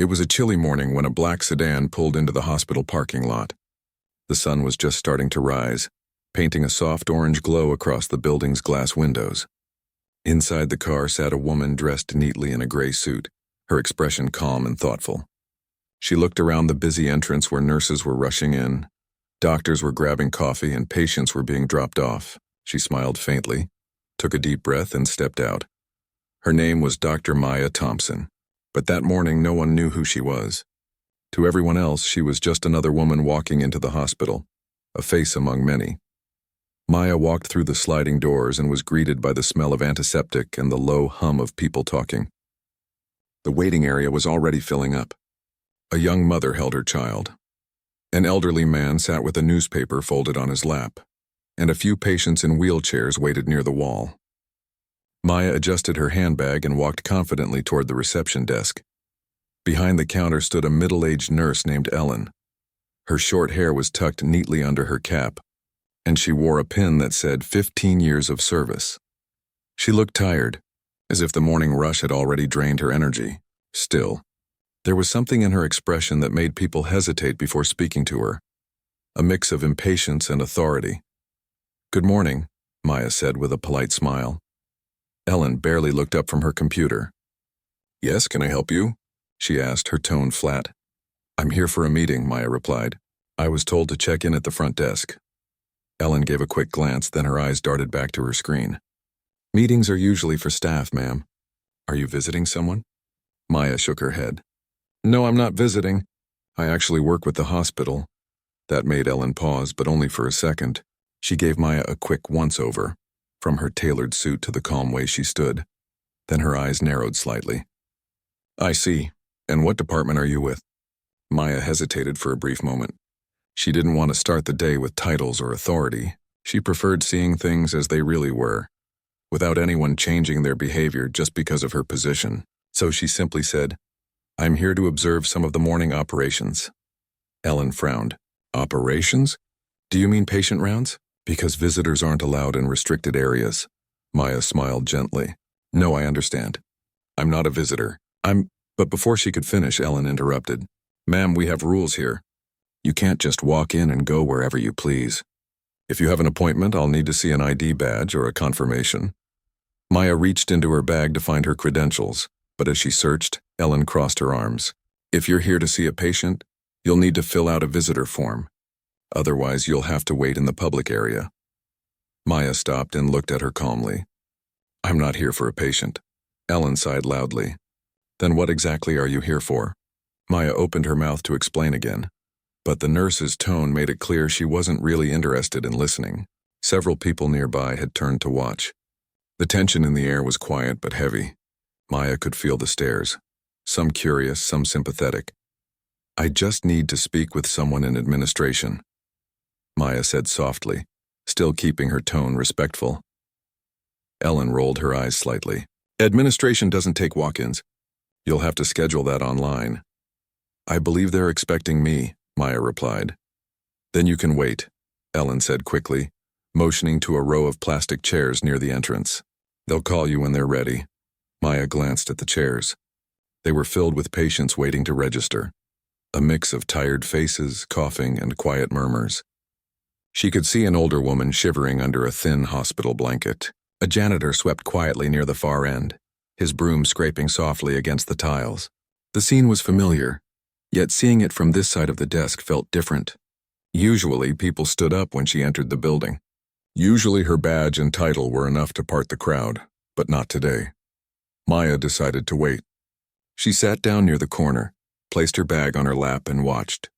It was a chilly morning when a black sedan pulled into the hospital parking lot. The sun was just starting to rise, painting a soft orange glow across the building's glass windows. Inside the car sat a woman dressed neatly in a gray suit, her expression calm and thoughtful. She looked around the busy entrance where nurses were rushing in, doctors were grabbing coffee, and patients were being dropped off. She smiled faintly, took a deep breath, and stepped out. Her name was Dr. Maya Thompson, but that morning no one knew who she was. To everyone else, she was just another woman walking into the hospital, a face among many. Maya walked through the sliding doors and was greeted by the smell of antiseptic and the low hum of people talking. The waiting area was already filling up. A young mother held her child. An elderly man sat with a newspaper folded on his lap, and a few patients in wheelchairs waited near the wall. Maya adjusted her handbag and walked confidently toward the reception desk. Behind the counter stood a middle-aged nurse named Ellen. Her short hair was tucked neatly under her cap, and she wore a pin that said 15 years of service. She looked tired, as if the morning rush had already drained her energy. Still, there was something in her expression that made people hesitate before speaking to her, a mix of impatience and authority. "Good morning," Maya said with a polite smile. Ellen barely looked up from her computer. "Yes, can I help you?" she asked, her tone flat. "I'm here for a meeting," Maya replied. "I was told to check in at the front desk." Ellen gave a quick glance, then her eyes darted back to her screen. "Meetings are usually for staff, ma'am. Are you visiting someone?" Maya shook her head. "No, I'm not visiting. I actually work with the hospital." That made Ellen pause, but only for a second. She gave Maya a quick once-over, from her tailored suit to the calm way she stood. Then her eyes narrowed slightly. "I see. And what department are you with?" Maya hesitated for a brief moment. She didn't want to start the day with titles or authority. She preferred seeing things as they really were, without anyone changing their behavior just because of her position. So she simply said, "I'm here to observe some of the morning operations." Ellen frowned. "Operations? Do you mean patient rounds? Because visitors aren't allowed in restricted areas." Maya smiled gently. "No, I understand. I'm not a visitor. But before she could finish, Ellen interrupted. "Ma'am, we have rules here. You can't just walk in and go wherever you please. If you have an appointment, I'll need to see an ID badge or a confirmation." Maya reached into her bag to find her credentials, but as she searched, Ellen crossed her arms. "If you're here to see a patient, you'll need to fill out a visitor form. Otherwise, you'll have to wait in the public area." Maya stopped and looked at her calmly. "I'm not here for a patient." Ellen sighed loudly. "Then what exactly are you here for?" Maya opened her mouth to explain again, but the nurse's tone made it clear she wasn't really interested in listening. Several people nearby had turned to watch. The tension in the air was quiet but heavy. Maya could feel the stares, some curious, some sympathetic. "I just need to speak with someone in administration," Maya said softly, still keeping her tone respectful. Ellen rolled her eyes slightly. "Administration doesn't take walk-ins. You'll have to schedule that online." "I believe they're expecting me," Maya replied. "Then you can wait," Ellen said quickly, motioning to a row of plastic chairs near the entrance. "They'll call you when they're ready." Maya glanced at the chairs. They were filled with patients waiting to register, a mix of tired faces, coughing, and quiet murmurs. She could see an older woman shivering under a thin hospital blanket. A janitor swept quietly near the far end, his broom scraping softly against the tiles. The scene was familiar, yet seeing it from this side of the desk felt different. Usually, people stood up when she entered the building. Usually her badge and title were enough to part the crowd, but not today. Maya decided to wait. She sat down near the corner, placed her bag on her lap, and watched.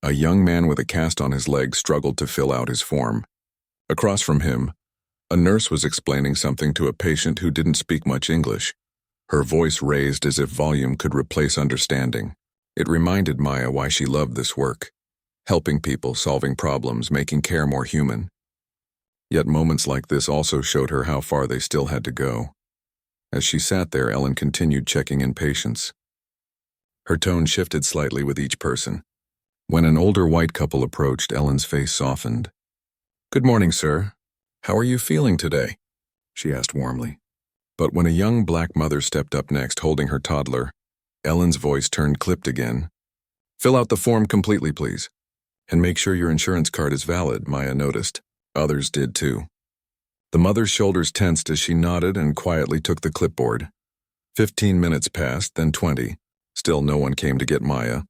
A young man with a cast on his leg struggled to fill out his form. Across from him, a nurse was explaining something to a patient who didn't speak much English, her voice raised as if volume could replace understanding. It reminded Maya why she loved this work, helping people, solving problems, making care more human. Yet moments like this also showed her how far they still had to go. As she sat there, Ellen continued checking in patients. Her tone shifted slightly with each person. When an older white couple approached, Ellen's face softened. "Good morning, sir. How are you feeling today?" she asked warmly. But when a young black mother stepped up next holding her toddler, Ellen's voice turned clipped again. Fill out the form completely, please. And make sure your insurance card is valid, Maya noticed. Others did too. The mother's shoulders tensed as she nodded and quietly took the clipboard. 15 minutes passed, then 20. Still no one came to get Maya.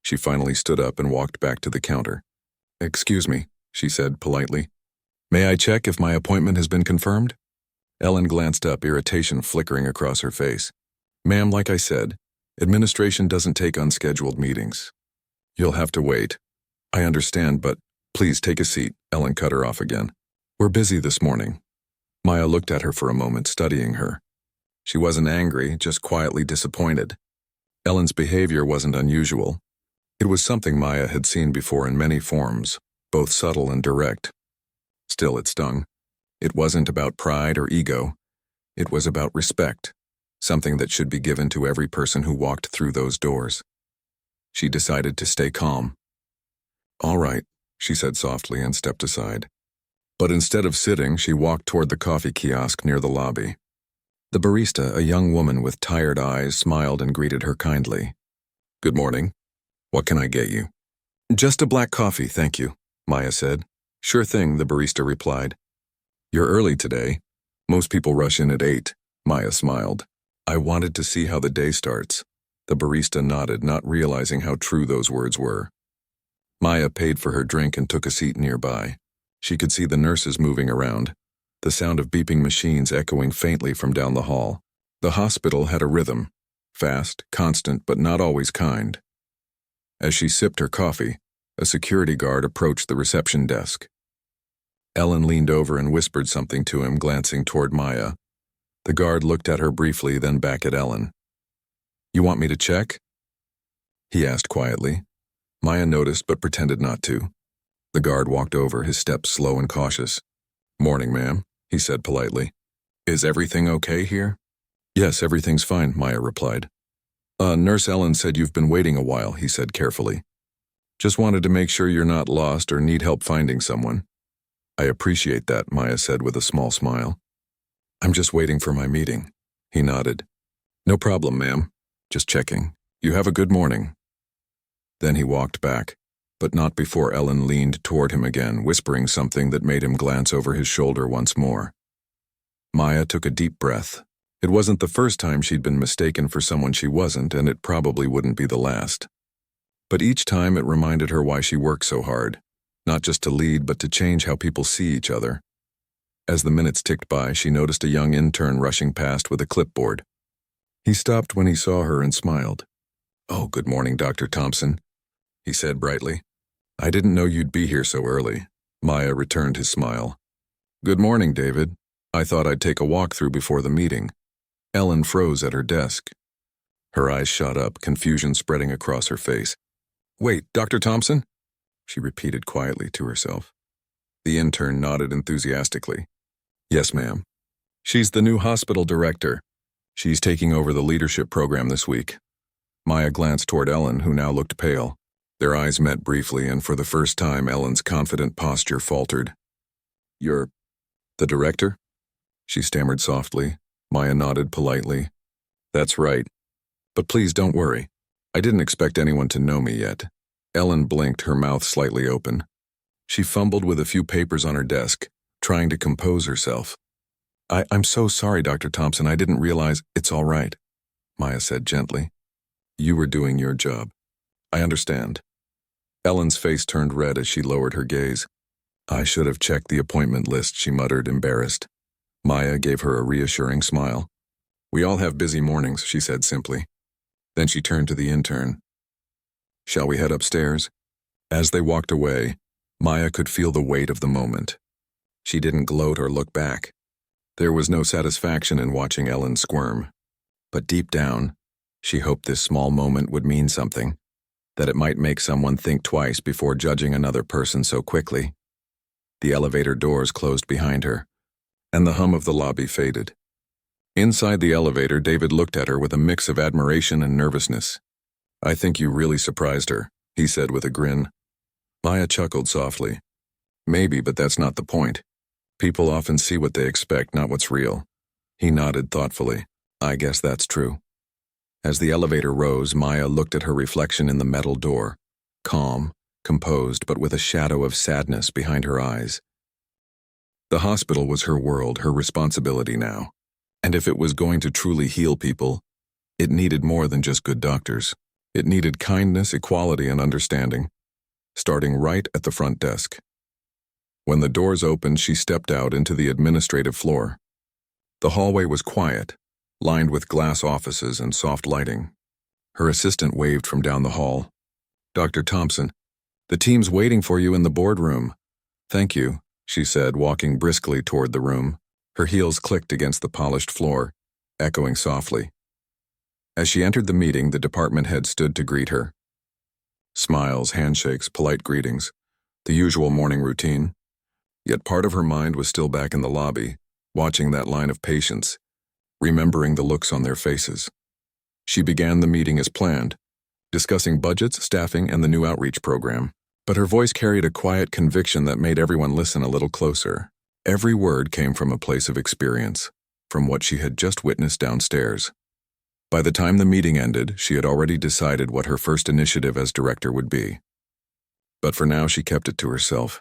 She finally stood up and walked back to the counter. Excuse me, she said politely. May I check if my appointment has been confirmed? Ellen glanced up, irritation flickering across her face. Ma'am, like I said, administration doesn't take unscheduled meetings. You'll have to wait. I understand, but please take a seat, Ellen cut her off again. We're busy this morning. Maya looked at her for a moment, studying her. She wasn't angry, just quietly disappointed. Ellen's behavior wasn't unusual. It was something Maya had seen before in many forms, both subtle and direct. Still, it stung. It wasn't about pride or ego. It was about respect, something that should be given to every person who walked through those doors. She decided to stay calm. All right, she said softly and stepped aside. But instead of sitting, she walked toward the coffee kiosk near the lobby. The barista, a young woman with tired eyes, smiled and greeted her kindly. Good morning. What can I get you? Just a black coffee, thank you, Maya said. Sure thing, the barista replied. You're early today. Most people rush in at 8, Maya smiled. I wanted to see how the day starts. The barista nodded, not realizing how true those words were. Maya paid for her drink and took a seat nearby. She could see the nurses moving around, the sound of beeping machines echoing faintly from down the hall. The hospital had a rhythm, fast, constant, but not always kind. As she sipped her coffee, a security guard approached the reception desk. Ellen leaned over and whispered something to him, glancing toward Maya. The guard looked at her briefly, then back at Ellen. You want me to check? He asked quietly. Maya noticed but pretended not to. The guard walked over, his steps slow and cautious. Morning, ma'am, he said politely. Is everything okay here? Yes, everything's fine, Maya replied. Nurse Ellen said you've been waiting a while, he said carefully. Just wanted to make sure you're not lost or need help finding someone. I appreciate that, Maya said with a small smile. I'm just waiting for my meeting. He nodded. No problem, ma'am. Just checking. You have a good morning. Then he walked back, but not before Ellen leaned toward him again, whispering something that made him glance over his shoulder once more. Maya took a deep breath. It wasn't the first time she'd been mistaken for someone she wasn't, and it probably wouldn't be the last. But each time it reminded her why she worked so hard, not just to lead, but to change how people see each other. As the minutes ticked by, she noticed a young intern rushing past with a clipboard. He stopped when he saw her and smiled. Oh, good morning, Dr. Thompson, he said brightly. I didn't know you'd be here so early. Maya returned his smile. Good morning, David. I thought I'd take a walk through before the meeting. Ellen froze at her desk. Her eyes shot up, confusion spreading across her face. Wait, Dr. Thompson? She repeated quietly to herself. The intern nodded enthusiastically. Yes, ma'am. She's the new hospital director. She's taking over the leadership program this week. Maya glanced toward Ellen, who now looked pale. Their eyes met briefly, and for the first time, Ellen's confident posture faltered. You're the director? She stammered softly. Maya nodded politely. That's right. But please don't worry. I didn't expect anyone to know me yet. Ellen blinked, her mouth slightly open. She fumbled with a few papers on her desk, trying to compose herself. I'm so sorry, Dr. Thompson. I didn't realize. It's all right, Maya said gently. You were doing your job. I understand. Ellen's face turned red as she lowered her gaze. I should have checked the appointment list, she muttered, embarrassed. Maya gave her a reassuring smile. We all have busy mornings, she said simply. Then she turned to the intern. Shall we head upstairs? As they walked away, Maya could feel the weight of the moment. She didn't gloat or look back. There was no satisfaction in watching Ellen squirm. But deep down, she hoped this small moment would mean something, that it might make someone think twice before judging another person so quickly. The elevator doors closed behind her, and the hum of the lobby faded. Inside the elevator, David looked at her with a mix of admiration and nervousness. I think you really surprised her, he said with a grin. Maya chuckled softly. Maybe, but that's not the point. People often see what they expect, not what's real. He nodded thoughtfully. I guess that's true. As the elevator rose, Maya looked at her reflection in the metal door, calm, composed, but with a shadow of sadness behind her eyes. The hospital was her world, her responsibility now. And if it was going to truly heal people, it needed more than just good doctors. It needed kindness, equality, and understanding, starting right at the front desk. When the doors opened, she stepped out into the administrative floor. The hallway was quiet, lined with glass offices and soft lighting. Her assistant waved from down the hall. "Dr. Thompson, the team's waiting for you in the boardroom." "Thank you," she said, walking briskly toward the room. Her heels clicked against the polished floor, echoing softly. As she entered the meeting, the department head stood to greet her. Smiles, handshakes, polite greetings, the usual morning routine. Yet part of her mind was still back in the lobby, watching that line of patients, remembering the looks on their faces. She began the meeting as planned, discussing budgets, staffing, and the new outreach program. But her voice carried a quiet conviction that made everyone listen a little closer. Every word came from a place of experience, from what she had just witnessed downstairs. By the time the meeting ended, she had already decided what her first initiative as director would be. But for now, she kept it to herself.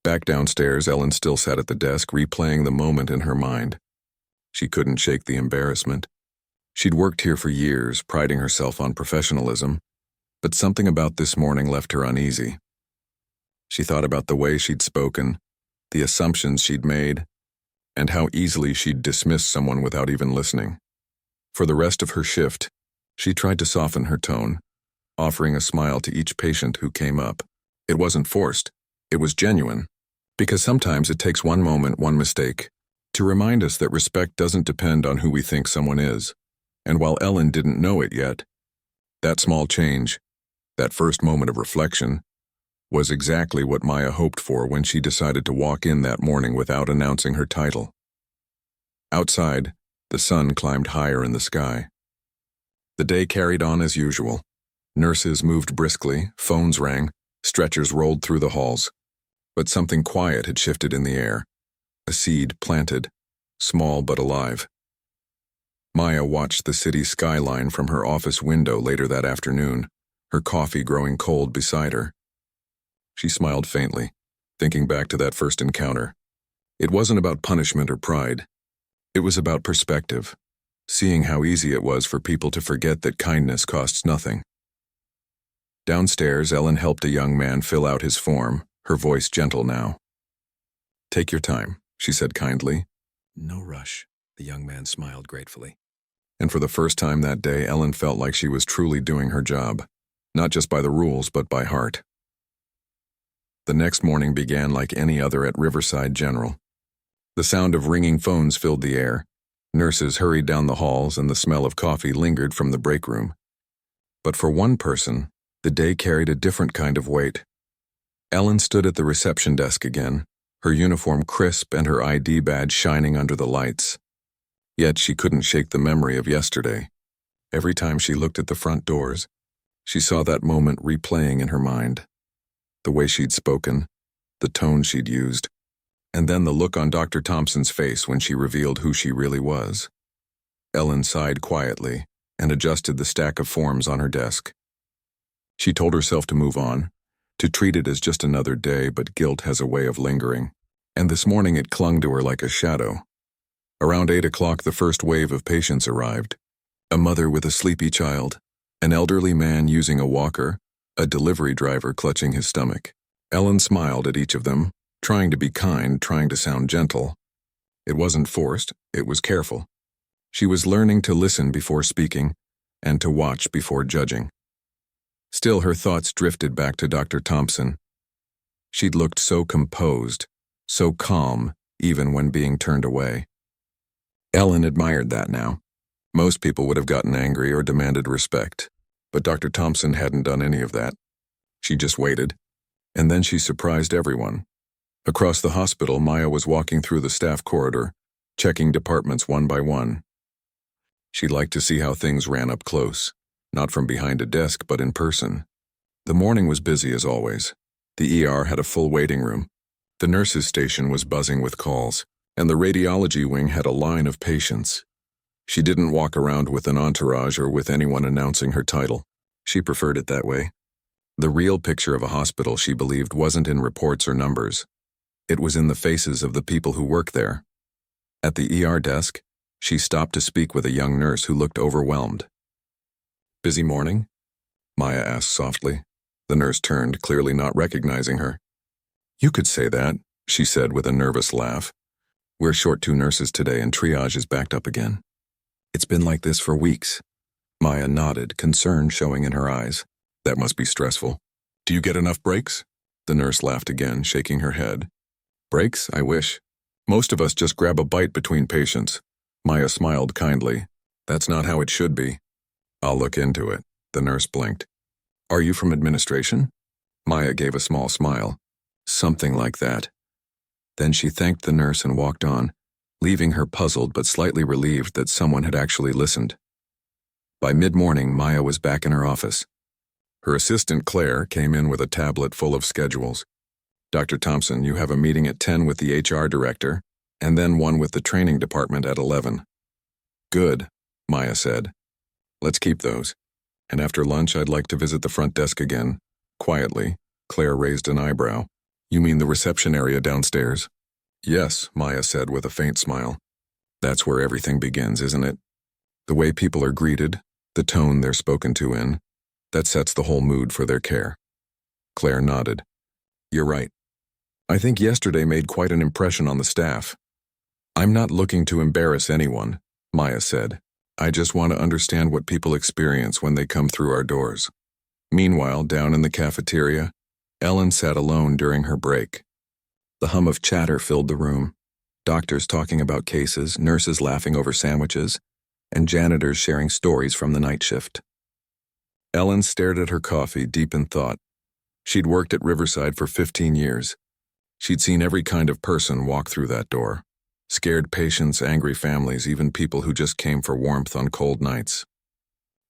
Back downstairs, Ellen still sat at the desk, replaying the moment in her mind. She couldn't shake the embarrassment. She'd worked here for years, priding herself on professionalism, but something about this morning left her uneasy. She thought about the way she'd spoken, the assumptions she'd made, and how easily she'd dismissed someone without even listening. For the rest of her shift, she tried to soften her tone, offering a smile to each patient who came up. It wasn't forced, it was genuine, because sometimes it takes one moment, one mistake, to remind us that respect doesn't depend on who we think someone is. And while Ellen didn't know it yet, that small change, that first moment of reflection, was exactly what Maya hoped for when she decided to walk in that morning without announcing her title. Outside, the sun climbed higher in the sky. The day carried on as usual. Nurses moved briskly, phones rang, stretchers rolled through the halls. But something quiet had shifted in the air. A seed planted, small but alive. Maya watched the city skyline from her office window later that afternoon, her coffee growing cold beside her. She smiled faintly, thinking back to that first encounter. It wasn't about punishment or pride. It was about perspective, seeing how easy it was for people to forget that kindness costs nothing. Downstairs, Ellen helped a young man fill out his form, her voice gentle now. "Take your time," she said kindly. "No rush," the young man smiled gratefully. And for the first time that day, Ellen felt like she was truly doing her job, not just by the rules, but by heart. The next morning began like any other at Riverside General. The sound of ringing phones filled the air. Nurses hurried down the halls, and the smell of coffee lingered from the break room. But for one person, the day carried a different kind of weight. Ellen stood at the reception desk again, her uniform crisp and her ID badge shining under the lights. Yet she couldn't shake the memory of yesterday. Every time she looked at the front doors, she saw that moment replaying in her mind. The way she'd spoken, the tone she'd used, and then the look on Dr. Thompson's face when she revealed who she really was. Ellen sighed quietly and adjusted the stack of forms on her desk. She told herself to move on, to treat it as just another day, but guilt has a way of lingering, and this morning it clung to her like a shadow. Around 8 o'clock, the first wave of patients arrived. A mother with a sleepy child, an elderly man using a walker, a delivery driver clutching his stomach. Ellen smiled at each of them, trying to be kind, trying to sound gentle. It wasn't forced, it was careful. She was learning to listen before speaking, and to watch before judging. Still, her thoughts drifted back to Dr. Thompson. She'd looked so composed, so calm, even when being turned away. Ellen admired that now. Most people would have gotten angry or demanded respect, but Dr. Thompson hadn't done any of that. She just waited, and then she surprised everyone. Across the hospital, Maya was walking through the staff corridor, checking departments one by one. She liked to see how things ran up close, not from behind a desk, but in person. The morning was busy as always. The ER had a full waiting room. The nurses' station was buzzing with calls, and the radiology wing had a line of patients. She didn't walk around with an entourage or with anyone announcing her title. She preferred it that way. The real picture of a hospital, she believed, wasn't in reports or numbers. It was in the faces of the people who work there. At the ER desk, she stopped to speak with a young nurse who looked overwhelmed. "Busy morning?" Maya asked softly. The nurse turned, clearly not recognizing her. "You could say that," she said with a nervous laugh. "We're short 2 nurses today and triage is backed up again." "It's been like this for weeks." Maya nodded, concern showing in her eyes. "That must be stressful. Do you get enough breaks?" The nurse laughed again, shaking her head. "Breaks? I wish. Most of us just grab a bite between patients." Maya smiled kindly. "That's not how it should be." "I'll look into it." The nurse blinked. "Are you from administration?" Maya gave a small smile. "Something like that." Then she thanked the nurse and walked on, leaving her puzzled but slightly relieved that someone had actually listened. By mid-morning, Maya was back in her office. Her assistant, Claire, came in with a tablet full of schedules. "Dr. Thompson, you have a meeting at 10 with the HR director, and then one with the training department at 11. "Good," Maya said. "Let's keep those. And after lunch, I'd like to visit the front desk again." Quietly, Claire raised an eyebrow. "You mean the reception area downstairs?" "Yes," Maya said with a faint smile. "That's where everything begins, isn't it? The way people are greeted, the tone they're spoken to in, that sets the whole mood for their care." Claire nodded. "You're right. I think yesterday made quite an impression on the staff." "I'm not looking to embarrass anyone," Maya said. "I just want to understand what people experience when they come through our doors." Meanwhile, down in the cafeteria, Ellen sat alone during her break. The hum of chatter filled the room. Doctors talking about cases, nurses laughing over sandwiches, and janitors sharing stories from the night shift. Ellen stared at her coffee, deep in thought. She'd worked at Riverside for 15 years. She'd seen every kind of person walk through that door. Scared patients, angry families, even people who just came for warmth on cold nights.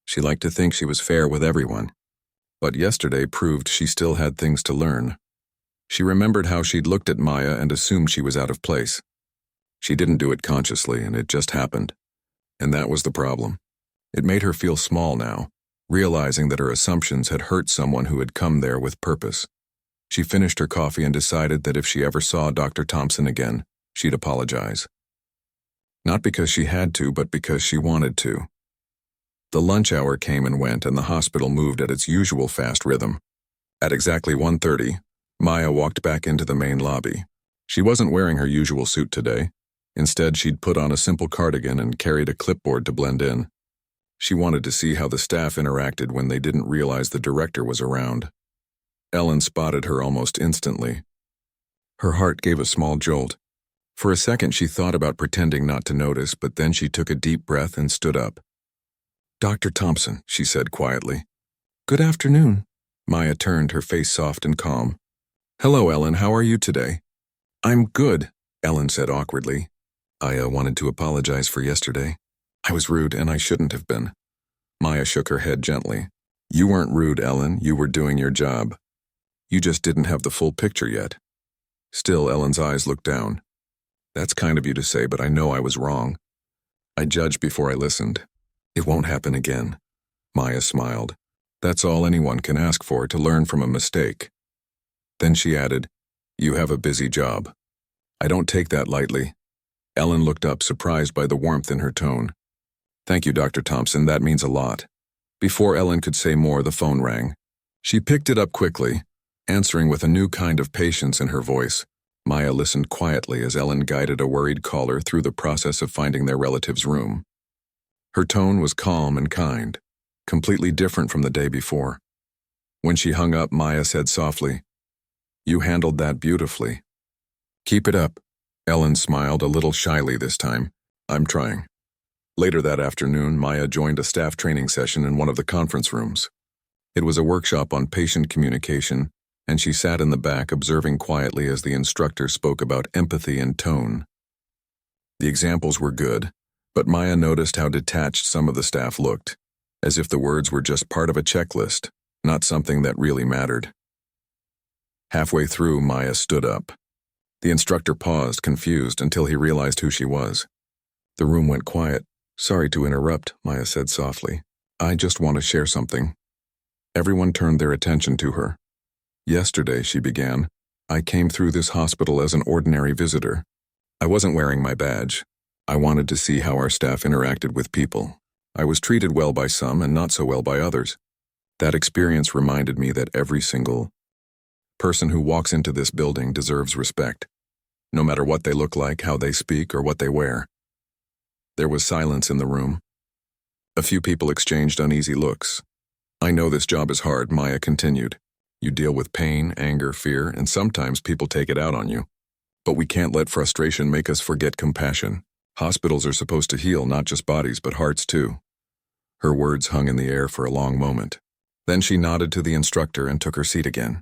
She liked to think she was fair with everyone. But yesterday proved she still had things to learn. She remembered how she'd looked at Maya and assumed she was out of place. She didn't do it consciously, and it just happened. And that was the problem. It made her feel small now, realizing that her assumptions had hurt someone who had come there with purpose. She finished her coffee and decided that if she ever saw Dr. Thompson again, she'd apologize. Not because she had to, but because she wanted to. The lunch hour came and went, and the hospital moved at its usual fast rhythm. At exactly 1:30, Maya walked back into the main lobby. She wasn't wearing her usual suit today. Instead, she'd put on a simple cardigan and carried a clipboard to blend in. She wanted to see how the staff interacted when they didn't realize the director was around. Ellen spotted her almost instantly. Her heart gave a small jolt. For a second, she thought about pretending not to notice, but then she took a deep breath and stood up. "Dr. Thompson," she said quietly. "Good afternoon." Maya turned, her face soft and calm. "Hello, Ellen. How are you today?" "I'm good," Ellen said awkwardly. "I wanted to apologize for yesterday. I was rude and I shouldn't have been." Maya shook her head gently. "You weren't rude, Ellen. You were doing your job. You just didn't have the full picture yet." Still, Ellen's eyes looked down. "That's kind of you to say, but I know I was wrong. I judged before I listened. It won't happen again." Maya smiled. "That's all anyone can ask for, to learn from a mistake." Then she added, "You have a busy job. I don't take that lightly." Ellen looked up, surprised by the warmth in her tone. "Thank you, Dr. Thompson. That means a lot." Before Ellen could say more, the phone rang. She picked it up quickly, answering with a new kind of patience in her voice. Maya listened quietly as Ellen guided a worried caller through the process of finding their relative's room. Her tone was calm and kind, completely different from the day before. When she hung up, Maya said softly, "You handled that beautifully." "Keep it up." Ellen smiled, a little shyly this time. "I'm trying." Later that afternoon, Maya joined a staff training session in one of the conference rooms. It was a workshop on patient communication, and she sat in the back observing quietly as the instructor spoke about empathy and tone. The examples were good, but Maya noticed how detached some of the staff looked, as if the words were just part of a checklist, not something that really mattered. Halfway through, Maya stood up. The instructor paused, confused, until he realized who she was. The room went quiet, Sorry to interrupt, Maya said softly. I just want to share something. Everyone turned their attention to her. Yesterday, she began, I came through this hospital as an ordinary visitor. I wasn't wearing my badge. I wanted to see how our staff interacted with people. I was treated well by some and not so well by others. That experience reminded me that every single person who walks into this building deserves respect, no matter what they look like, how they speak, or what they wear. There was silence in the room. A few people exchanged uneasy looks. I know this job is hard, Maya continued. You deal with pain, anger, fear, and sometimes people take it out on you. But we can't let frustration make us forget compassion. Hospitals are supposed to heal not just bodies but hearts too. Her words hung in the air for a long moment. Then she nodded to the instructor and took her seat again.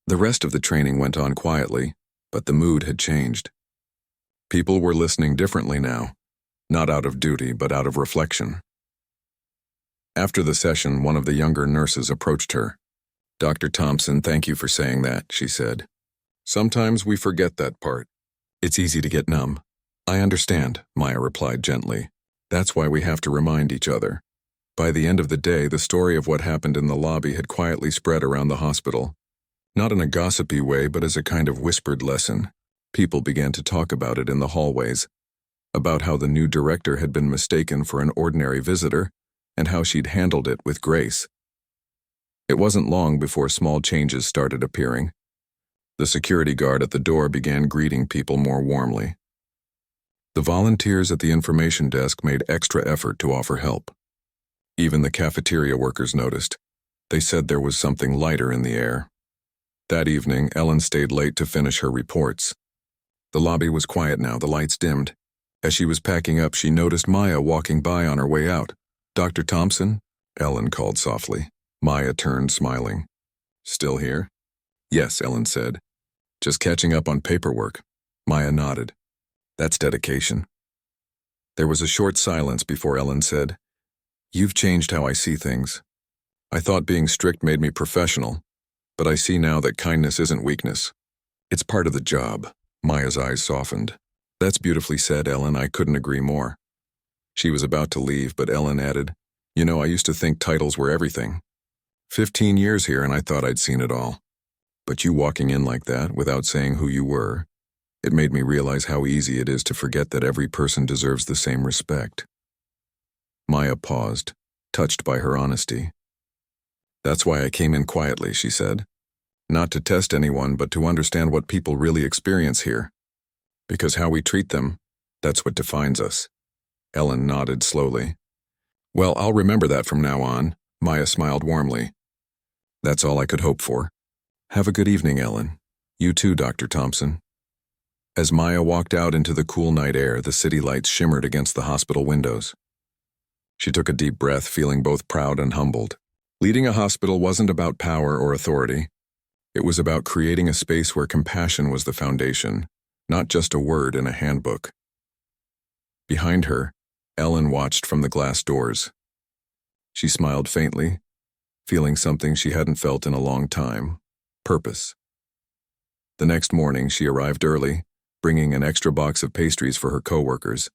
The rest of the training went on quietly, but the mood had changed. People were listening differently now, not out of duty but out of reflection. After the session, one of the younger nurses approached her. Dr. Thompson, thank you for saying that, she said. Sometimes we forget that part. It's easy to get numb. I understand, Maya replied gently. That's why we have to remind each other. By the end of the day, the story of what happened in the lobby had quietly spread around the hospital. Not in a gossipy way, but as a kind of whispered lesson. People began to talk about it in the hallways, about how the new director had been mistaken for an ordinary visitor, and how she'd handled it with grace. It wasn't long before small changes started appearing. The security guard at the door began greeting people more warmly. The volunteers at the information desk made extra effort to offer help. Even the cafeteria workers noticed. They said there was something lighter in the air. That evening, Ellen stayed late to finish her reports. The lobby was quiet now, the lights dimmed. As she was packing up, she noticed Maya walking by on her way out. Dr. Thompson? Ellen called softly. Maya turned, smiling. Still here? Yes, Ellen said. Just catching up on paperwork. Maya nodded. That's dedication. There was a short silence before Ellen said, You've changed how I see things. I thought being strict made me professional, but I see now that kindness isn't weakness. It's part of the job. Maya's eyes softened. That's beautifully said, Ellen. I couldn't agree more. She was about to leave, but Ellen added, You know, I used to think titles were everything. 15 years here and I thought I'd seen it all. But you walking in like that, without saying who you were, it made me realize how easy it is to forget that every person deserves the same respect. Maya paused, touched by her honesty. That's why I came in quietly, she said. Not to test anyone, but to understand what people really experience here. Because how we treat them, that's what defines us. Ellen nodded slowly. Well, I'll remember that from now on, Maya smiled warmly. That's all I could hope for. Have a good evening, Ellen. You too, Dr. Thompson. As Maya walked out into the cool night air, the city lights shimmered against the hospital windows. She took a deep breath, feeling both proud and humbled. Leading a hospital wasn't about power or authority. It was about creating a space where compassion was the foundation, not just a word in a handbook. Behind her, Ellen watched from the glass doors. She smiled faintly, feeling something she hadn't felt in a long time: purpose. The next morning, she arrived early, bringing an extra box of pastries for her coworkers.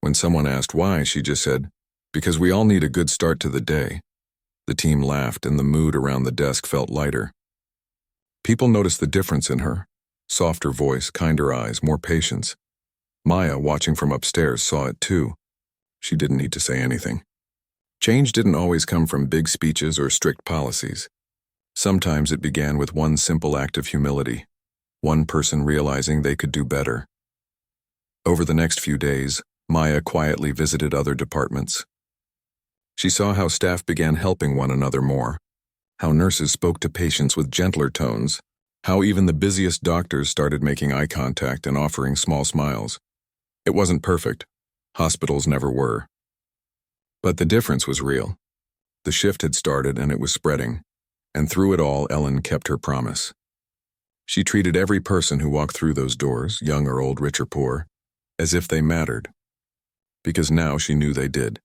When someone asked why, she just said, Because we all need a good start to the day. The team laughed and the mood around the desk felt lighter. People noticed the difference in her. Softer voice, kinder eyes, more patience. Maya, watching from upstairs, saw it too. She didn't need to say anything. Change didn't always come from big speeches or strict policies. Sometimes it began with one simple act of humility, one person realizing they could do better. Over the next few days, Maya quietly visited other departments. She saw how staff began helping one another more, how nurses spoke to patients with gentler tones, how even the busiest doctors started making eye contact and offering small smiles. It wasn't perfect. Hospitals never were. But the difference was real. The shift had started and it was spreading, and through it all, Ellen kept her promise. She treated every person who walked through those doors, young or old, rich or poor, as if they mattered. Because now she knew they did.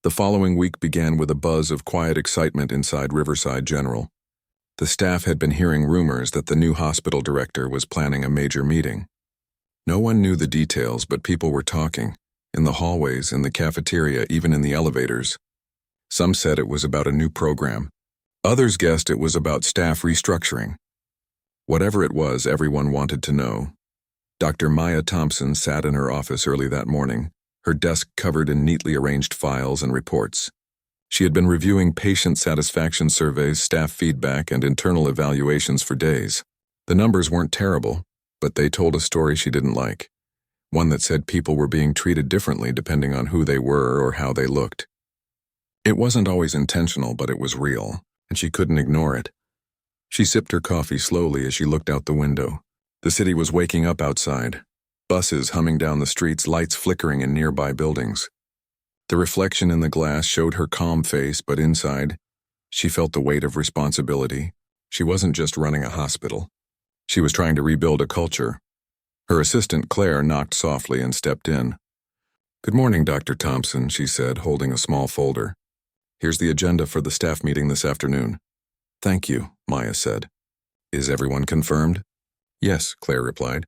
The following week began with a buzz of quiet excitement inside Riverside General. The staff had been hearing rumors that the new hospital director was planning a major meeting. No one knew the details, but people were talking, in the hallways, in the cafeteria, even in the elevators. Some said it was about a new program. Others guessed it was about staff restructuring. Whatever it was, everyone wanted to know. Dr. Maya Thompson sat in her office early that morning, her desk covered in neatly arranged files and reports. She had been reviewing patient satisfaction surveys, staff feedback, and internal evaluations for days. The numbers weren't terrible, but they told a story she didn't like. One that said people were being treated differently depending on who they were or how they looked. It wasn't always intentional, but it was real, and she couldn't ignore it. She sipped her coffee slowly as she looked out the window. The city was waking up outside. Buses humming down the streets, lights flickering in nearby buildings. The reflection in the glass showed her calm face, but inside, she felt the weight of responsibility. She wasn't just running a hospital. She was trying to rebuild a culture. Her assistant, Claire, knocked softly and stepped in. "Good morning, Dr. Thompson," she said, holding a small folder. "Here's the agenda for the staff meeting this afternoon." "Thank you," Maya said. "Is everyone confirmed?" "Yes," Claire replied.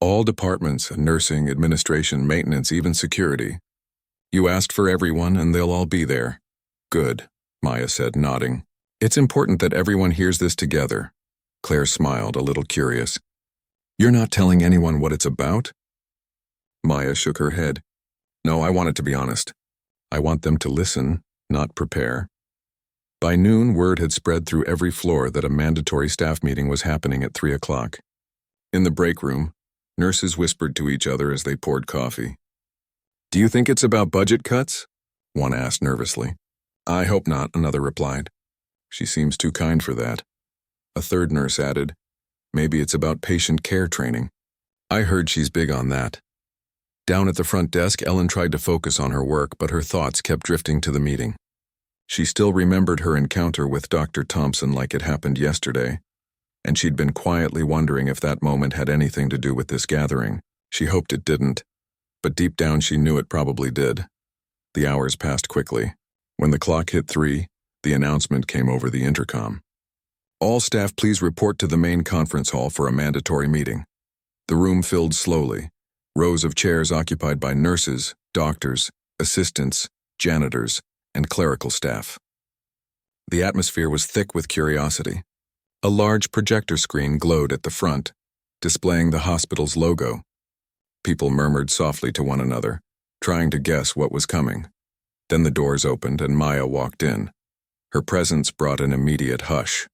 "All departments, nursing, administration, maintenance, even security. You asked for everyone, and they'll all be there." "Good," Maya said, nodding. "It's important that everyone hears this together." Claire smiled, a little curious. "You're not telling anyone what it's about?" Maya shook her head. "No, I want it to be honest. I want them to listen, not prepare." By noon, word had spread through every floor that a mandatory staff meeting was happening at 3 o'clock. In the break room, nurses whispered to each other as they poured coffee. "Do you think it's about budget cuts?" one asked nervously. "I hope not," another replied. "She seems too kind for that." A third nurse added, "Maybe it's about patient care training." "I heard she's big on that." Down at the front desk, Ellen tried to focus on her work, but her thoughts kept drifting to the meeting. She still remembered her encounter with Dr. Thompson like it happened yesterday, and she'd been quietly wondering if that moment had anything to do with this gathering. She hoped it didn't, but deep down she knew it probably did. The hours passed quickly. When the clock hit 3, the announcement came over the intercom. "All staff please report to the main conference hall for a mandatory meeting." The room filled slowly, rows of chairs occupied by nurses, doctors, assistants, janitors, and clerical staff. The atmosphere was thick with curiosity. A large projector screen glowed at the front, displaying the hospital's logo. People murmured softly to one another, trying to guess what was coming. Then the doors opened and Maya walked in. Her presence brought an immediate hush.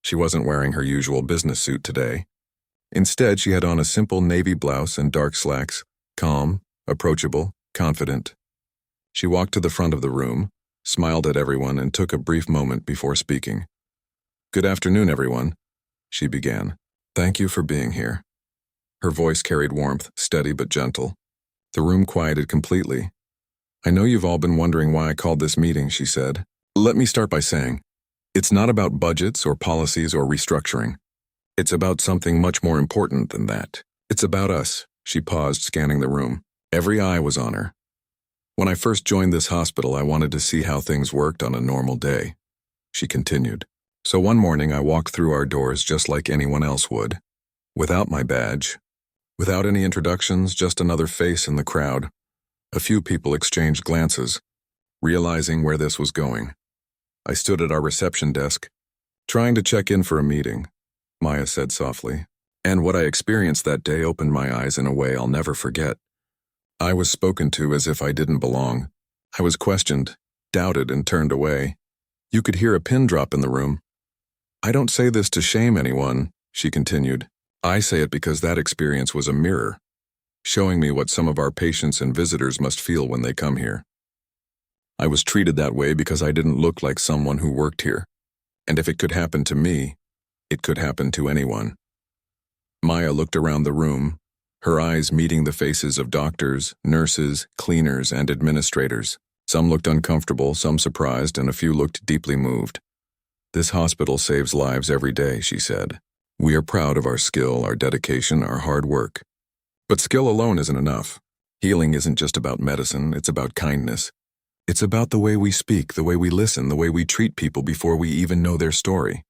She wasn't wearing her usual business suit today. Instead, she had on a simple navy blouse and dark slacks, calm, approachable, confident. She walked to the front of the room, smiled at everyone, and took a brief moment before speaking. "Good afternoon, everyone," she began. "Thank you for being here." Her voice carried warmth, steady but gentle. The room quieted completely. "I know you've all been wondering why I called this meeting," she said. "Let me start by saying, it's not about budgets or policies or restructuring. It's about something much more important than that. It's about us." She paused, scanning the room. Every eye was on her. "When I first joined this hospital, I wanted to see how things worked on a normal day," she continued. "So one morning I walked through our doors just like anyone else would. Without my badge, without any introductions, just another face in the crowd. A few people exchanged glances, realizing where this was going. I stood at our reception desk, trying to check in for a meeting," Maya said softly. "And what I experienced that day opened my eyes in a way I'll never forget. I was spoken to as if I didn't belong. I was questioned, doubted, and turned away. You could hear a pin drop in the room. I don't say this to shame anyone," she continued. "I say it because that experience was a mirror, showing me what some of our patients and visitors must feel when they come here. I was treated that way because I didn't look like someone who worked here. And if it could happen to me, it could happen to anyone." Maya looked around the room, her eyes meeting the faces of doctors, nurses, cleaners, and administrators. Some looked uncomfortable, some surprised, and a few looked deeply moved. "This hospital saves lives every day," she said. "We are proud of our skill, our dedication, our hard work. But skill alone isn't enough. Healing isn't just about medicine, it's about kindness. It's about the way we speak, the way we listen, the way we treat people before we even know their story."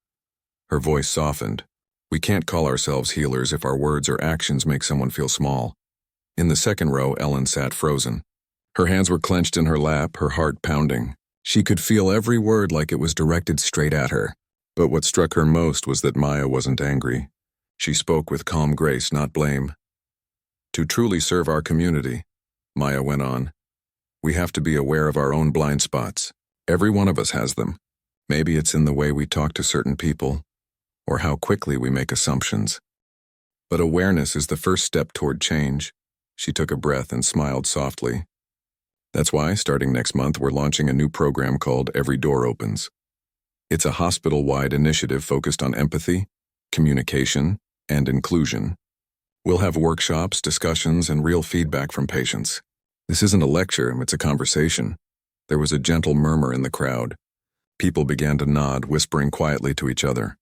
Her voice softened. "We can't call ourselves healers if our words or actions make someone feel small. In the second row, Ellen sat frozen. Her hands were clenched in her lap, her heart pounding. She could feel every word like it was directed straight at her. But what struck her most was that Maya wasn't angry. She spoke with calm grace, not blame. To truly serve our community, Maya went on, we have to be aware of our own blind spots. Every one of us has them. Maybe it's in the way we talk to certain people, or how quickly we make assumptions. But awareness is the first step toward change. She took a breath and smiled softly. That's why, starting next month, we're launching a new program called Every Door Opens. It's a hospital-wide initiative focused on empathy, communication, and inclusion. We'll have workshops, discussions, and real feedback from patients. This isn't a lecture, it's a conversation. There was a gentle murmur in the crowd. People began to nod, whispering quietly to each other.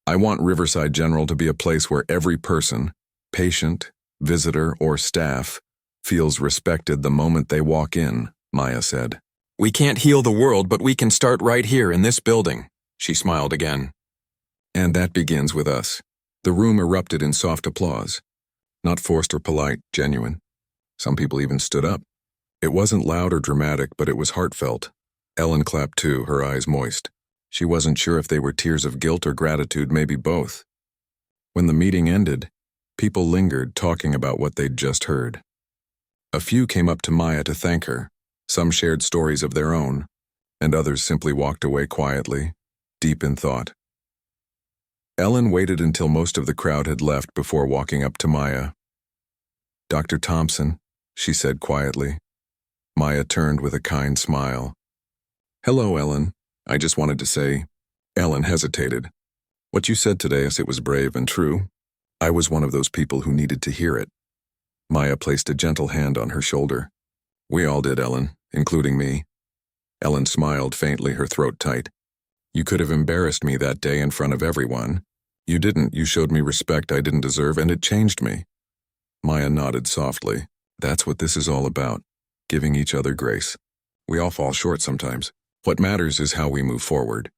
I want Riverside General to be a place where every person, patient, visitor, or staff, feels respected the moment they walk in, Maya said. We can't heal the world, but we can start right here in this building, she smiled again. And that begins with us. The room erupted in soft applause. Not forced or polite, genuine. Some people even stood up. It wasn't loud or dramatic, but it was heartfelt. Ellen clapped too, her eyes moist. She wasn't sure if they were tears of guilt or gratitude, maybe both. When the meeting ended, people lingered, talking about what they'd just heard. A few came up to Maya to thank her. Some shared stories of their own, and others simply walked away quietly, deep in thought. Ellen waited until most of the crowd had left before walking up to Maya. Dr. Thompson, she said quietly. Maya turned with a kind smile. Hello, Ellen. I just wanted to say. Ellen hesitated. What you said today, it was brave and true. I was one of those people who needed to hear it. Maya placed a gentle hand on her shoulder. We all did, Ellen, including me. Ellen smiled faintly, her throat tight. You could have embarrassed me that day in front of everyone. You didn't. You showed me respect I didn't deserve, and it changed me. Maya nodded softly. That's what this is all about, giving each other grace. We all fall short sometimes. What matters is how we move forward.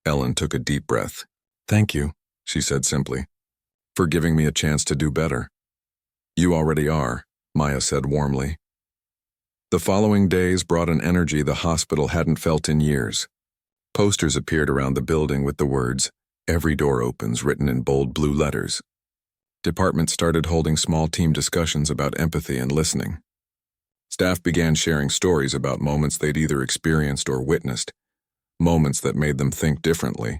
Ellen took a deep breath. Thank you, she said simply, for giving me a chance to do better. You already are, Maya said warmly. The following days brought an energy the hospital hadn't felt in years. Posters appeared around the building with the words, Every Door Opens, written in bold blue letters. Departments started holding small team discussions about empathy and listening. Staff began sharing stories about moments they'd either experienced or witnessed, moments that made them think differently.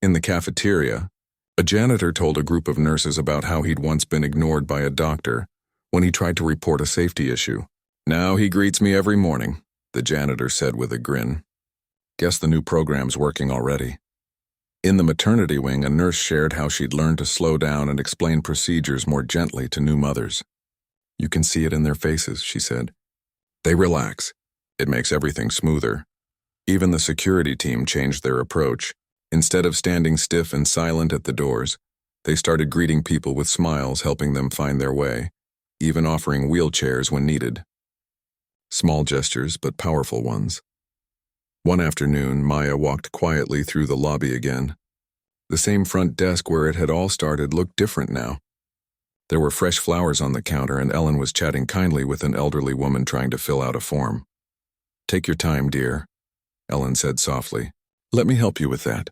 In the cafeteria, a janitor told a group of nurses about how he'd once been ignored by a doctor when he tried to report a safety issue. Now he greets me every morning, the janitor said with a grin. Guess the new program's working already. In the maternity wing, a nurse shared how she'd learned to slow down and explain procedures more gently to new mothers. You can see it in their faces, she said. They relax. It makes everything smoother. Even the security team changed their approach. Instead of standing stiff and silent at the doors, they started greeting people with smiles, helping them find their way, even offering wheelchairs when needed. Small gestures, but powerful ones. One afternoon, Maya walked quietly through the lobby again. The same front desk where it had all started looked different now. There were fresh flowers on the counter, and Ellen was chatting kindly with an elderly woman trying to fill out a form. Take your time, dear, Ellen said softly. Let me help you with that.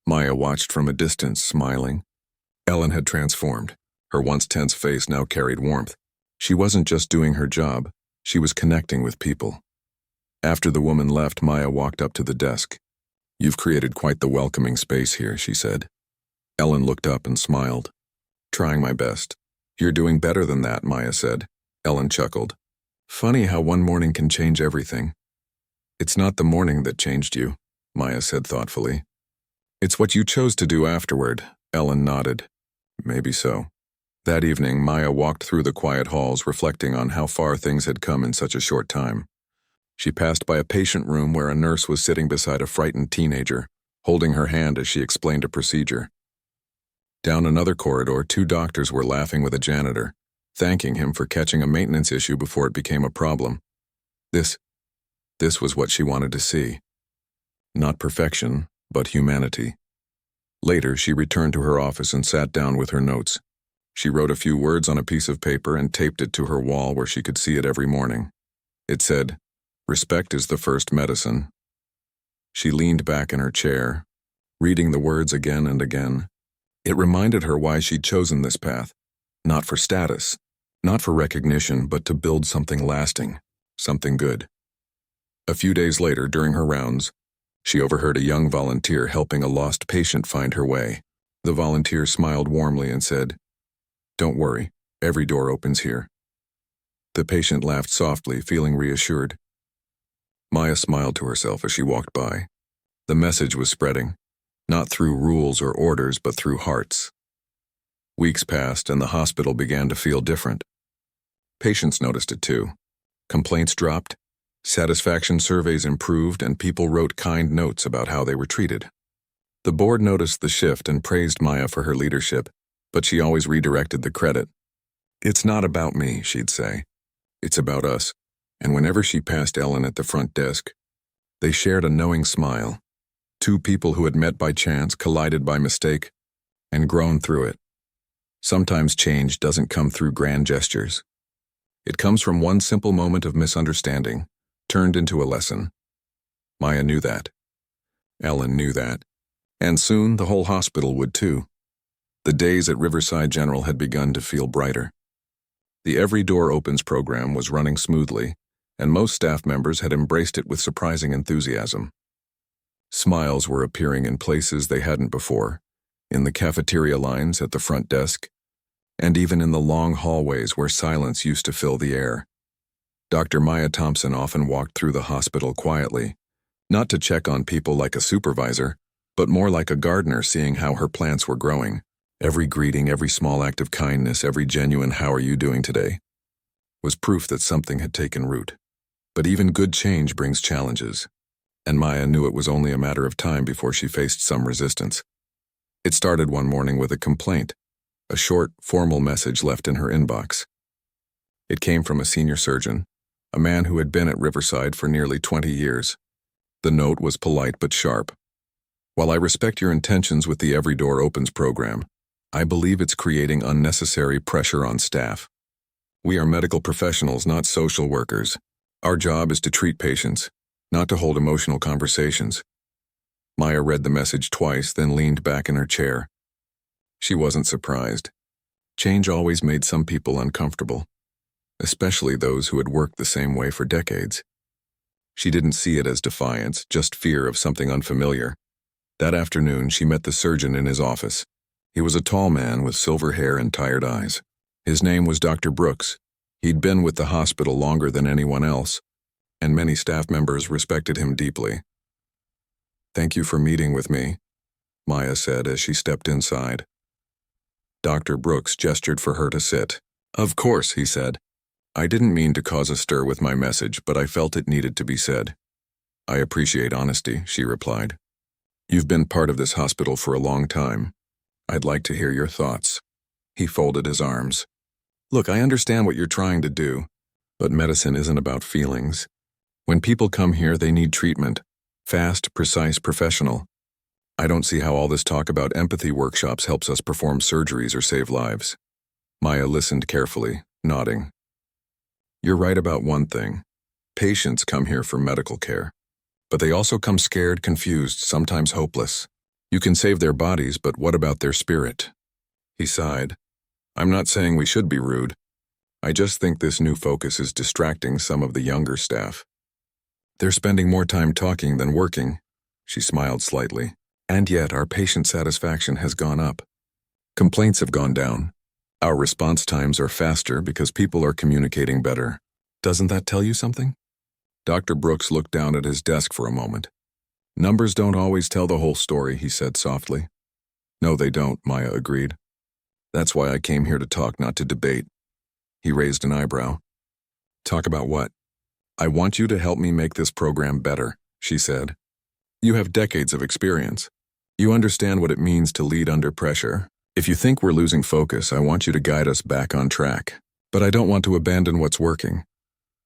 Maya watched from a distance, smiling. Ellen had transformed. Her once tense face now carried warmth. She wasn't just doing her job, she was connecting with people. After the woman left, Maya walked up to the desk. You've created quite the welcoming space here, she said. Ellen looked up and smiled. Trying my best. You're doing better than that, Maya said. Ellen chuckled. Funny how one morning can change everything. It's not the morning that changed you, Maya said thoughtfully. It's what you chose to do afterward, Ellen nodded. Maybe so. That evening, Maya walked through the quiet halls, reflecting on how far things had come in such a short time. She passed by a patient room where a nurse was sitting beside a frightened teenager, holding her hand as she explained a procedure. Down another corridor, 2 doctors were laughing with a janitor, thanking him for catching a maintenance issue before it became a problem. This was what she wanted to see. Not perfection, but humanity. Later, she returned to her office and sat down with her notes. She wrote a few words on a piece of paper and taped it to her wall where she could see it every morning. It said, "Respect is the first medicine." She leaned back in her chair, reading the words again and again. It reminded her why she'd chosen this path, not for status, not for recognition, but to build something lasting, something good. A few days later, during her rounds, she overheard a young volunteer helping a lost patient find her way. The volunteer smiled warmly and said, "Don't worry, every door opens here." The patient laughed softly, feeling reassured. Maya smiled to herself as she walked by. The message was spreading, not through rules or orders, but through hearts. Weeks passed and the hospital began to feel different. Patients noticed it too. Complaints dropped, satisfaction surveys improved, and people wrote kind notes about how they were treated. The board noticed the shift and praised Maya for her leadership, but she always redirected the credit. "It's not about me," she'd say. "It's about us." And whenever she passed Ellen at the front desk, they shared a knowing smile. Two people who had met by chance collided by mistake and grown through it. Sometimes change doesn't come through grand gestures. It comes from one simple moment of misunderstanding, turned into a lesson. Maya knew that. Ellen knew that. And soon the whole hospital would too. The days at Riverside General had begun to feel brighter. The Every Door Opens program was running smoothly, and most staff members had embraced it with surprising enthusiasm. Smiles were appearing in places they hadn't before, in the cafeteria lines, at the front desk, and even in the long hallways where silence used to fill the air. Dr. Maya Thompson often walked through the hospital quietly, not to check on people like a supervisor, but more like a gardener seeing how her plants were growing. Every greeting, every small act of kindness, every genuine "how are you doing today?" was proof that something had taken root. But even good change brings challenges, and Maya knew it was only a matter of time before she faced some resistance. It started one morning with a complaint, a short, formal message left in her inbox. It came from a senior surgeon, a man who had been at Riverside for nearly 20 years. The note was polite but sharp. "While I respect your intentions with the Every Door Opens program, I believe it's creating unnecessary pressure on staff. We are medical professionals, not social workers. Our job is to treat patients, not to hold emotional conversations." Maya read the message twice, then leaned back in her chair. She wasn't surprised. Change always made some people uncomfortable, especially those who had worked the same way for decades. She didn't see it as defiance, just fear of something unfamiliar. That afternoon, she met the surgeon in his office. He was a tall man with silver hair and tired eyes. His name was Dr. Brooks. He'd been with the hospital longer than anyone else, and many staff members respected him deeply. "Thank you for meeting with me," Maya said as she stepped inside. Dr. Brooks gestured for her to sit. "Of course," he said. "I didn't mean to cause a stir with my message, but I felt it needed to be said." "I appreciate honesty," she replied. "You've been part of this hospital for a long time. I'd like to hear your thoughts." He folded his arms. "Look, I understand what you're trying to do, but medicine isn't about feelings. When people come here, they need treatment. Fast, precise, professional. I don't see how all this talk about empathy workshops helps us perform surgeries or save lives." Maya listened carefully, nodding. "You're right about one thing. Patients come here for medical care. But they also come scared, confused, sometimes hopeless. You can save their bodies, but what about their spirit?" He sighed. "I'm not saying we should be rude. I just think this new focus is distracting some of the younger staff. They're spending more time talking than working." She smiled slightly. "And yet our patient satisfaction has gone up. Complaints have gone down. Our response times are faster because people are communicating better. Doesn't that tell you something?" Dr. Brooks looked down at his desk for a moment. "Numbers don't always tell the whole story," he said softly. "No, they don't," Maya agreed. "That's why I came here to talk, not to debate." He raised an eyebrow. "Talk about what?" "I want you to help me make this program better," she said. "You have decades of experience. You understand what it means to lead under pressure. If you think we're losing focus, I want you to guide us back on track. But I don't want to abandon what's working."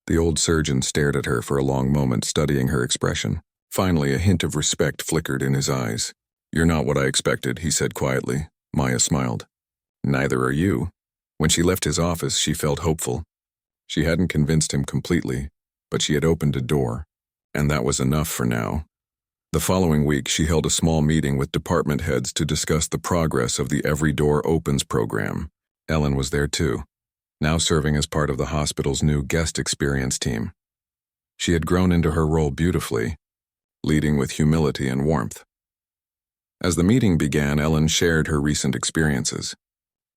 The old surgeon stared at her for a long moment, studying her expression. Finally, a hint of respect flickered in his eyes. "You're not what I expected," he said quietly. Maya smiled. "Neither are you." When she left his office, she felt hopeful. She hadn't convinced him completely, but she had opened a door, and that was enough for now. The following week, she held a small meeting with department heads to discuss the progress of the Every Door Opens program. Ellen was there too, now serving as part of the hospital's new guest experience team. She had grown into her role beautifully, leading with humility and warmth. As the meeting began, Ellen shared her recent experiences.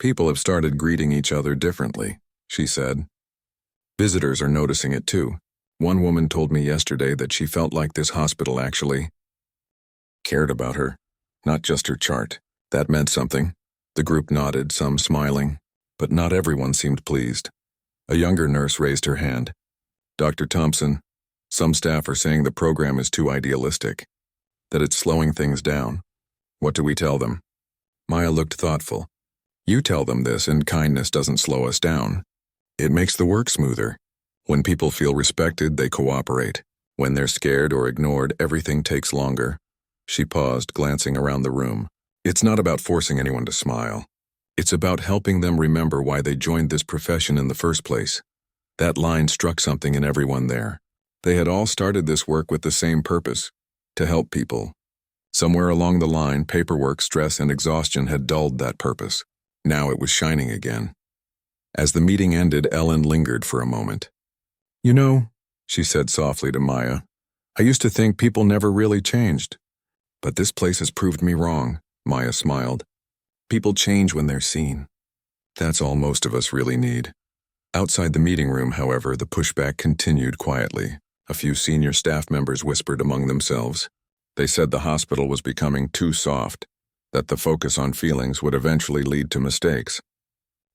People have started greeting each other differently, she said. Visitors are noticing it too. One woman told me yesterday that she felt like this hospital actually cared about her, not just her chart. That meant something. The group nodded, some smiling, but not everyone seemed pleased. A younger nurse raised her hand. Dr. Thompson, some staff are saying the program is too idealistic, that it's slowing things down. What do we tell them? Maya looked thoughtful. You tell them this, and kindness doesn't slow us down. It makes the work smoother. When people feel respected, they cooperate. When they're scared or ignored, everything takes longer. She paused, glancing around the room. It's not about forcing anyone to smile. It's about helping them remember why they joined this profession in the first place. That line struck something in everyone there. They had all started this work with the same purpose, to help people. Somewhere along the line, paperwork, stress, and exhaustion had dulled that purpose. Now it was shining again. As the meeting ended, Ellen lingered for a moment. You know, she said softly to Maya, I used to think people never really changed. But this place has proved me wrong, Maya smiled. People change when they're seen. That's all most of us really need. Outside the meeting room, however, the pushback continued quietly. A few senior staff members whispered among themselves. They said the hospital was becoming too soft, that the focus on feelings would eventually lead to mistakes.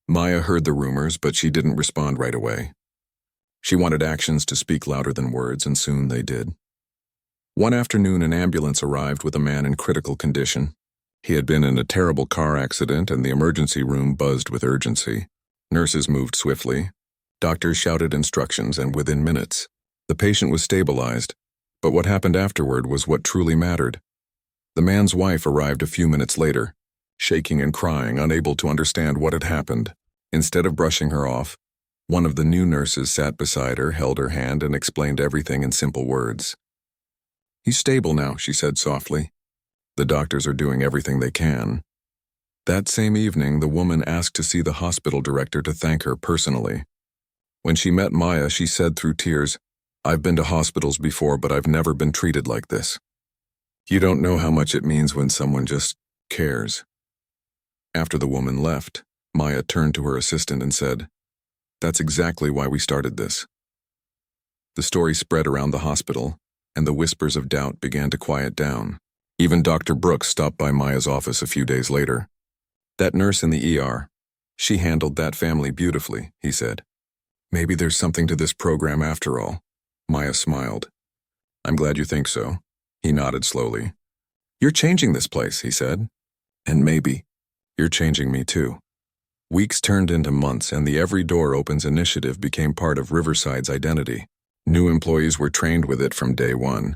Maya heard the rumors, but she didn't respond right away. She wanted actions to speak louder than words, and soon they did. One afternoon, an ambulance arrived with a man in critical condition. He had been in a terrible car accident, and the emergency room buzzed with urgency. Nurses moved swiftly. Doctors shouted instructions, and within minutes, the patient was stabilized. But what happened afterward was what truly mattered. The man's wife arrived a few minutes later, shaking and crying, unable to understand what had happened. Instead of brushing her off, one of the new nurses sat beside her, held her hand, and explained everything in simple words. He's stable now, she said softly. The doctors are doing everything they can. That same evening, the woman asked to see the hospital director to thank her personally. When she met Maya, she said through tears, I've been to hospitals before, but I've never been treated like this. You don't know how much it means when someone just cares. After the woman left, Maya turned to her assistant and said, That's exactly why we started this. The story spread around the hospital, and the whispers of doubt began to quiet down. Even Dr. Brooks stopped by Maya's office a few days later. That nurse in the ER, she handled that family beautifully, he said. Maybe there's something to this program after all. Maya smiled. I'm glad you think so. He nodded slowly. You're changing this place, he said. And maybe you're changing me too. Weeks turned into months, and the Every Door Opens initiative became part of Riverside's identity. New employees were trained with it from day one.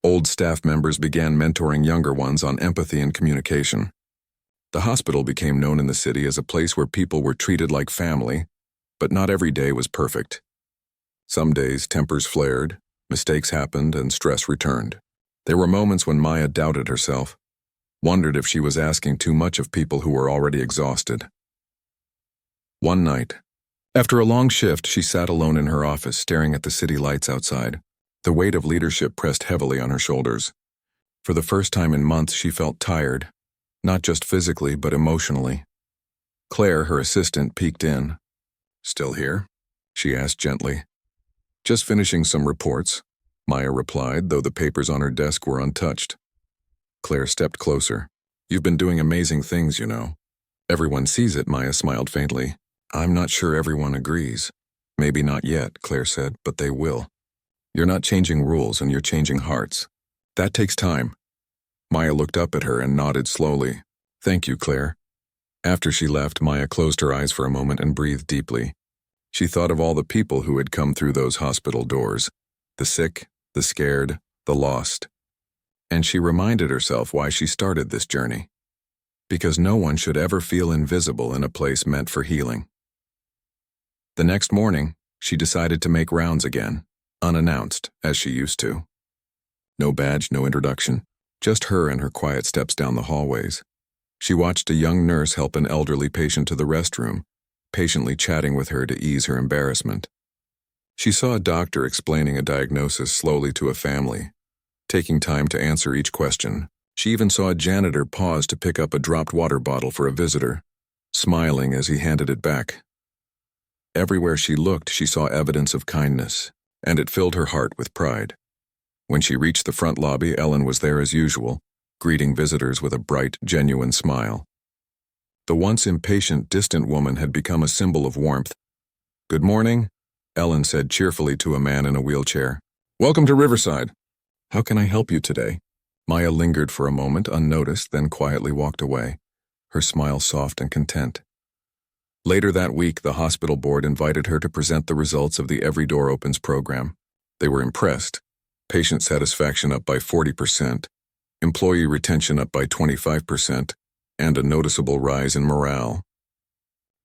Old staff members began mentoring younger ones on empathy and communication. The hospital became known in the city as a place where people were treated like family, but not every day was perfect. Some days tempers flared, mistakes happened, and stress returned. There were moments when Maya doubted herself, wondered if she was asking too much of people who were already exhausted. One night, after a long shift, she sat alone in her office, staring at the city lights outside. The weight of leadership pressed heavily on her shoulders. For the first time in months, she felt tired, not just physically, but emotionally. Claire, her assistant, peeked in. Still here? She asked gently. Just finishing some reports, Maya replied, though the papers on her desk were untouched. Claire stepped closer. You've been doing amazing things, you know. Everyone sees it, Maya smiled faintly. I'm not sure everyone agrees. Maybe not yet, Claire said, but they will. You're not changing rules, and you're changing hearts. That takes time. Maya looked up at her and nodded slowly. Thank you, Claire. After she left, Maya closed her eyes for a moment and breathed deeply. She thought of all the people who had come through those hospital doors. The sick, the scared, the lost. And she reminded herself why she started this journey. Because no one should ever feel invisible in a place meant for healing. The next morning, she decided to make rounds again, unannounced, as she used to. No badge, no introduction, just her and her quiet steps down the hallways. She watched a young nurse help an elderly patient to the restroom, patiently chatting with her to ease her embarrassment. She saw a doctor explaining a diagnosis slowly to a family, taking time to answer each question. She even saw a janitor pause to pick up a dropped water bottle for a visitor, smiling as he handed it back. Everywhere she looked, she saw evidence of kindness, and it filled her heart with pride. When she reached the front lobby, Ellen was there as usual, greeting visitors with a bright, genuine smile. The once impatient, distant woman had become a symbol of warmth. "Good morning," Ellen said cheerfully to a man in a wheelchair. "Welcome to Riverside. How can I help you today?" Maya lingered for a moment, unnoticed, then quietly walked away, her smile soft and content. Later that week, the hospital board invited her to present the results of the Every Door Opens program. They were impressed. Patient satisfaction up by 40%, employee retention up by 25%, and a noticeable rise in morale.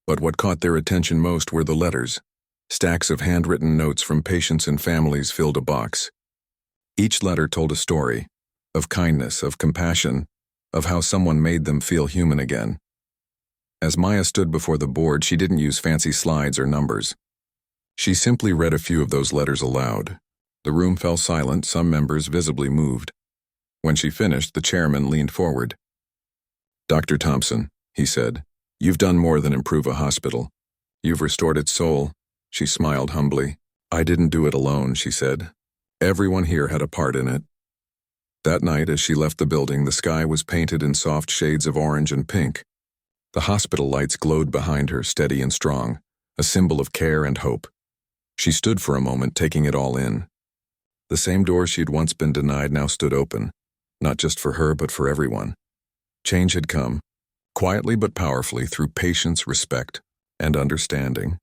But what caught their attention most were the letters. Stacks of handwritten notes from patients and families filled a box. Each letter told a story, of kindness, of compassion, of how someone made them feel human again. As Maya stood before the board, she didn't use fancy slides or numbers. She simply read a few of those letters aloud. The room fell silent, some members visibly moved. When she finished, the chairman leaned forward. "Dr. Thompson," he said, "you've done more than improve a hospital. You've restored its soul." She smiled humbly. "I didn't do it alone," she said. "Everyone here had a part in it." That night, as she left the building, the sky was painted in soft shades of orange and pink. The hospital lights glowed behind her, steady and strong, a symbol of care and hope. She stood for a moment, taking it all in. The same door she'd once been denied now stood open, not just for her but for everyone. Change had come, quietly but powerfully, through patience, respect, and understanding.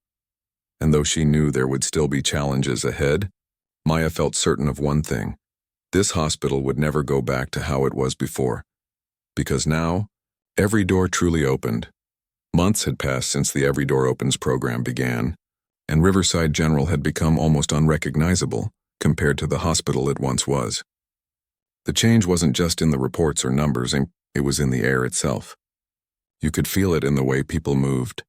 And though she knew there would still be challenges ahead, Maya felt certain of one thing: this hospital would never go back to how it was before. Because now, every door truly opened. Months had passed since the Every Door Opens program began, and Riverside General had become almost unrecognizable compared to the hospital it once was. The change wasn't just in the reports or numbers, it was in the air itself. You could feel it in the way people moved,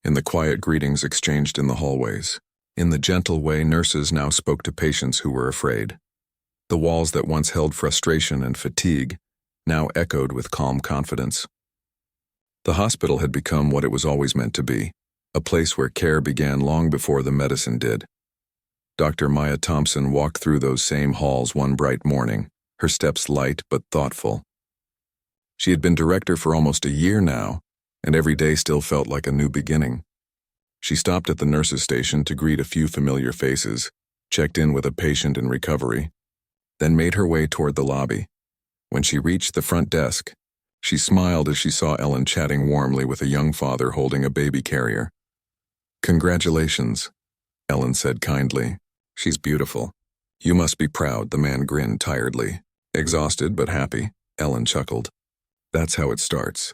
in the quiet greetings exchanged in the hallways, in the gentle way nurses now spoke to patients who were afraid. The walls that once held frustration and fatigue now echoed with calm confidence. The hospital had become what it was always meant to be, a place where care began long before the medicine did. Dr. Maya Thompson walked through those same halls one bright morning, her steps light but thoughtful. She had been director for almost a year now, and every day still felt like a new beginning. She stopped at the nurses' station to greet a few familiar faces, checked in with a patient in recovery, then made her way toward the lobby. When she reached the front desk, she smiled as she saw Ellen chatting warmly with a young father holding a baby carrier. "Congratulations," Ellen said kindly. "She's beautiful." "You must be proud," the man grinned tiredly. "Exhausted but happy," Ellen chuckled. "That's how it starts.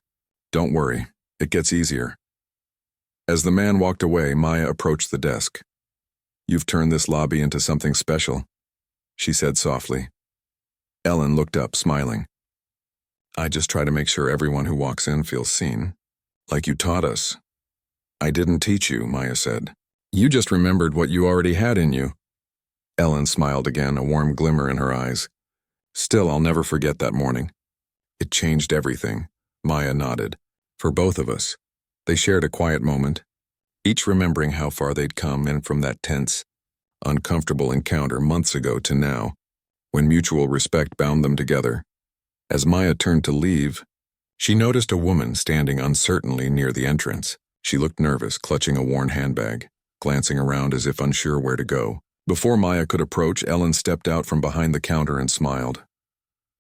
Don't worry, it gets easier." As the man walked away, Maya approached the desk. "You've turned this lobby into something special," she said softly. Ellen looked up, smiling. "I just try to make sure everyone who walks in feels seen, like you taught us." "I didn't teach you," Maya said. "You just remembered what you already had in you." Ellen smiled again, a warm glimmer in her eyes. "Still, I'll never forget that morning. It changed everything." Maya nodded. "For both of us." They shared a quiet moment, each remembering how far they'd come, and from that tense, uncomfortable encounter months ago to now, when mutual respect bound them together. As Maya turned to leave, she noticed a woman standing uncertainly near the entrance. She looked nervous, clutching a worn handbag, glancing around as if unsure where to go. Before Maya could approach, Ellen stepped out from behind the counter and smiled.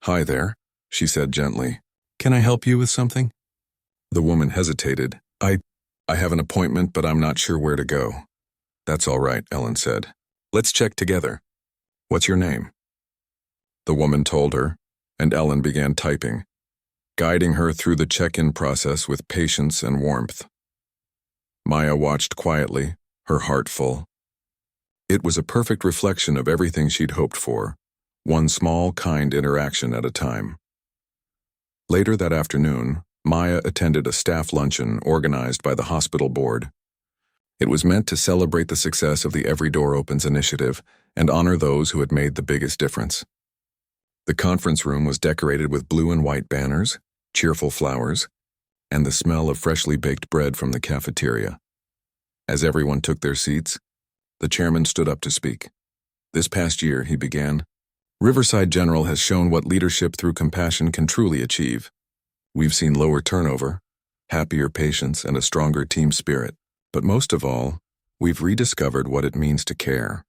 "Hi there," she said gently. "Can I help you with something?" The woman hesitated. I have an appointment, but I'm not sure where to go." "That's all right," Ellen said. "Let's check together. What's your name?" The woman told her, and Ellen began typing, guiding her through the check-in process with patience and warmth. Maya watched quietly, her heart full. It was a perfect reflection of everything she'd hoped for, one small, kind interaction at a time. Later that afternoon, Maya attended a staff luncheon organized by the hospital board. It was meant to celebrate the success of the Every Door Opens initiative and honor those who had made the biggest difference. The conference room was decorated with blue and white banners, cheerful flowers, and the smell of freshly baked bread from the cafeteria. As everyone took their seats, the chairman stood up to speak. This past year, he began, Riverside General has shown what leadership through compassion can truly achieve. We've seen lower turnover, happier patients, and a stronger team spirit. But most of all, we've rediscovered what it means to care.